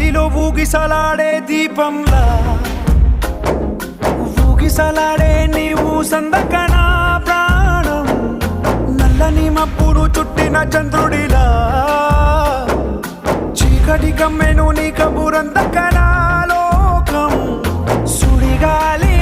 గాలిలో ఊగిసలాడే దీపంలా ఊగిసలాడే నీవు సందకనా ప్రాణం నల్లని మబ్బులు చుట్టిన చంద్రుడిలా చీకటి కమ్మెను నీ కబురందకనా లోకం సుడిగాలి